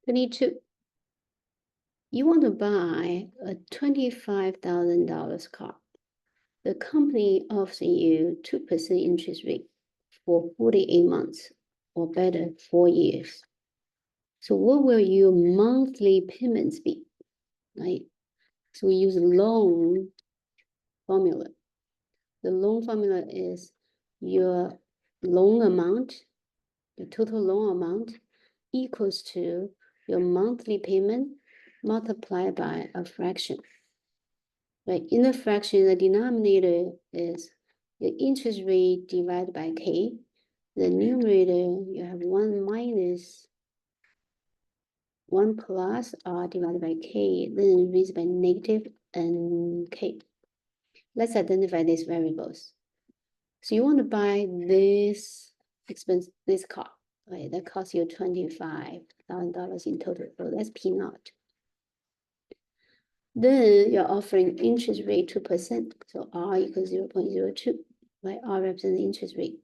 22. You want to buy a $25,000 car. The company offers you 2% interest rate for 48 months or better, 4 years. So what will your monthly payments be? Right? So we use loan formula. The loan formula is your loan amount, the total loan amount equals to your monthly payment multiplied by a fraction. Right? In the fraction, the denominator is the interest rate divided by k. The numerator, you have 1 minus 1 plus r divided by k, then raised by negative nk. Let's identify these variables. So you want to buy this car, right? That costs you $25,000 in total. So that's P naught. Then you're offering interest rate 2%. So R equals 0.02, right? R represents the interest rate.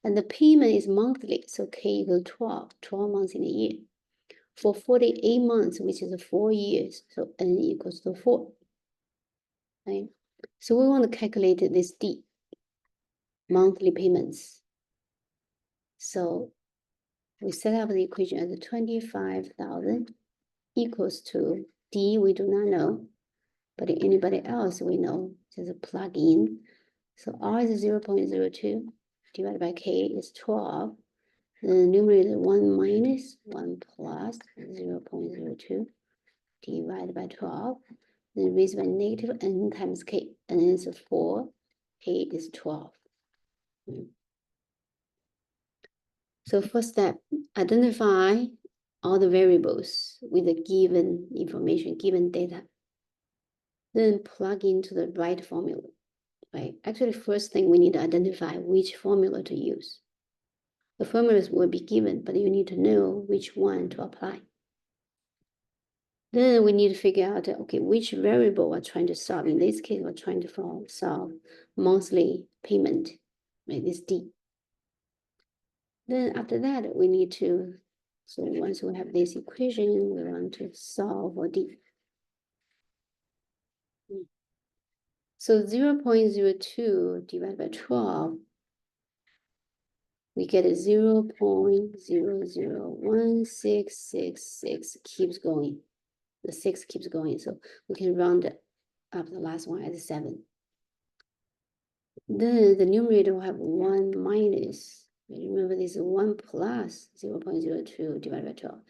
And the payment is monthly. So K equals 12 months in a year. For 48 months, which is 4 years. So N equals to 4. Right? So we want to calculate this D, monthly payments. So we set up the equation as 25,000 equals to D, we do not know, but anybody else we know, just plug in. So R is 0.02 divided by K is 12. The numerator 1 minus 1 plus 0.02 divided by 12. Then raised by negative n times K. N is 4, K is 12. So first step, identify all the variables with the given information, given data. Then plug into the right formula, right? Actually, first thing we need to identify which formula to use. The formulas will be given, but you need to know which one to apply. Then we need to figure out, okay, which variable we're trying to solve. In this case, we're trying to solve monthly payment, right? This D. Then after that, we need to, so once we have this equation, we want to solve for D. So 0.02 divided by 12, we get a 0.001666 keeps going. The 6 keeps going, so we can round up the last one as 7. Then the numerator will have 1 minus, remember this is 1 plus 0.02 divided by 12.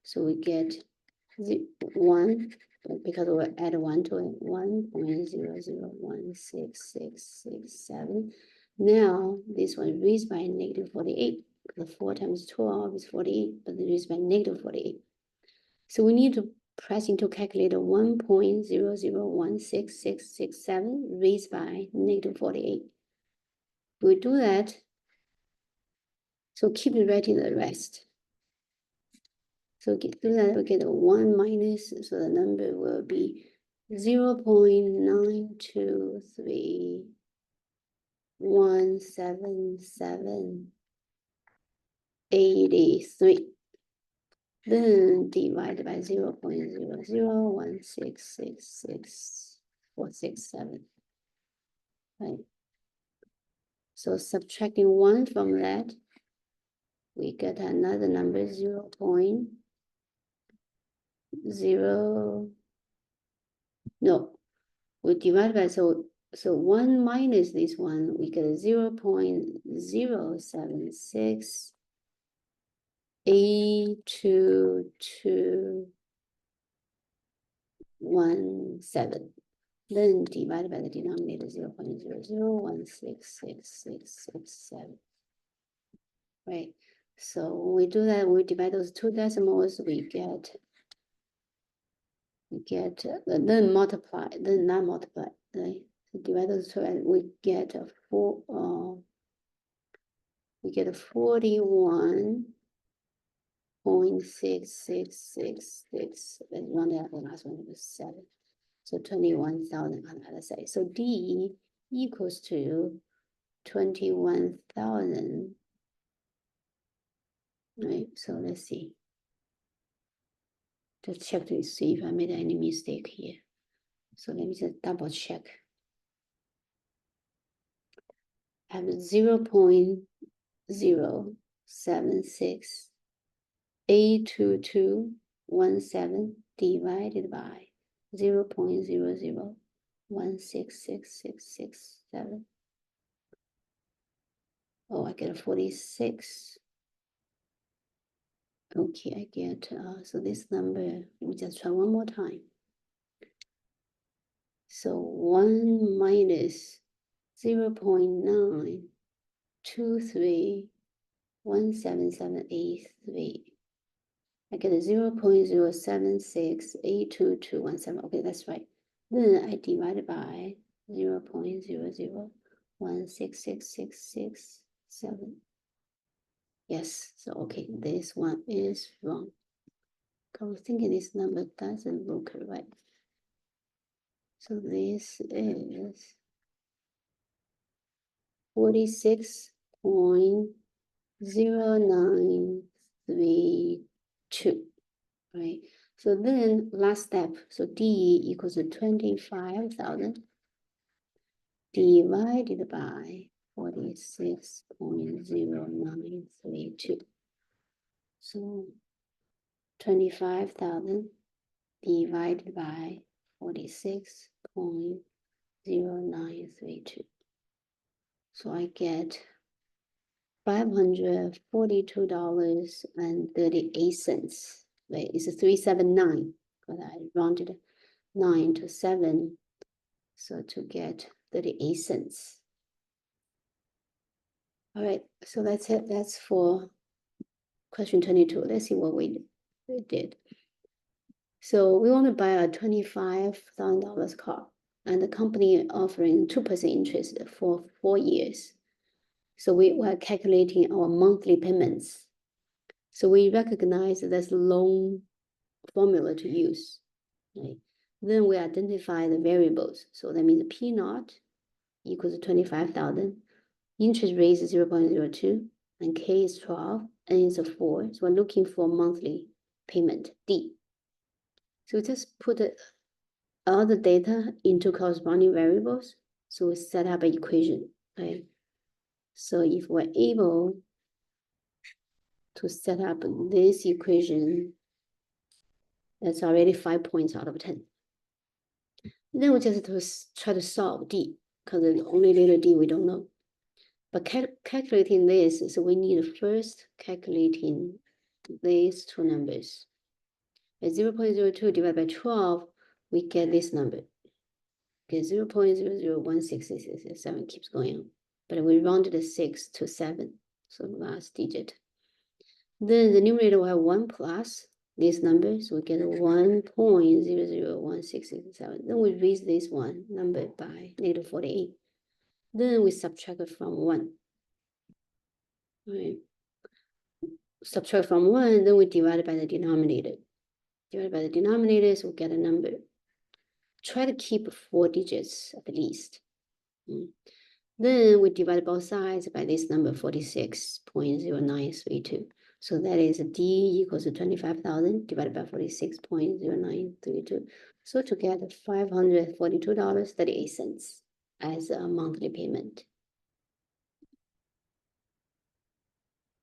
So we get 1, because we'll add 1 to it, 1.00166667. Now this one raised by negative 48. The 4 times 12 is 48, but it raised by negative 48. So we need to press into calculator 1.00166667 raised by negative 48. We do that. So keep writing the rest. So do that, we get a 1 minus, so the number will be 0.923177783. Then divided by 0.0016666467. Right. So subtracting 1 from that, we get another number 0.0. No, we divide by so 1 minus this one, we get a 0.0768217. Then divided by the denominator 0.00166667. Right. So when we do that, we divide those two decimals, we get then multiply, then not multiply, right? So divide those two and we get a 41.6666. Let's round it up, the last one was 7. So 21,000 on the other side. So D equals to 21,000. Right, so let's see. Just check to see if I made any mistake here. So let me just double check. I have 0.076 82217 divided by 0.00166667. Oh, I get 46. Okay, I get, so this number, we just try one more time. So 1 minus 0.9231778. I get 0.076822217. Okay, that's right. Then I divide by 0.00166667. Yes, so okay, this one is wrong. I was thinking this number doesn't look right. So this is 46.0932, right? So then last step, so D equals to 25,000 divided by 46.0932. So 25,000 divided by 46.0932. So I get $542.38. Right, it's a 379, but I rounded 9 to 7, so to get 38 cents. All right, so that's it. That's for question 22. Let's see what we did. So we want to buy a $25,000 car, and the company offering 2% interest for 4 years. So we were calculating our monthly payments. So we recognize that's a loan formula to use, right? Then we identify the variables. So that means P naught equals 25,000. Interest rate is 0.02, and K is 12, N is 4. So we're looking for monthly payment, D. So we just put all the data into corresponding variables. So we set up an equation, right? So if we're able to set up this equation, that's already 5 points out of 10. Then we just try to solve D, because the only little D we don't know. But calculating this, so we need first calculating these two numbers. At 0.02 divided by 12, we get this number. Okay, 0.001667 keeps going on. But we rounded the 6 to 7, so the last digit. Then the numerator will have 1 plus this number, so we get 1.001667. Then we raise this one number by negative 48. Then we subtract it from 1. Right. Subtract from 1, then we divide it by the denominator. Divide by the denominator, so we get a number. Try to keep 4 digits at least. Then we divide both sides by this number, 46.0932. So that is D equals to 25,000 divided by 46.0932. So to get $542.38 as a monthly payment.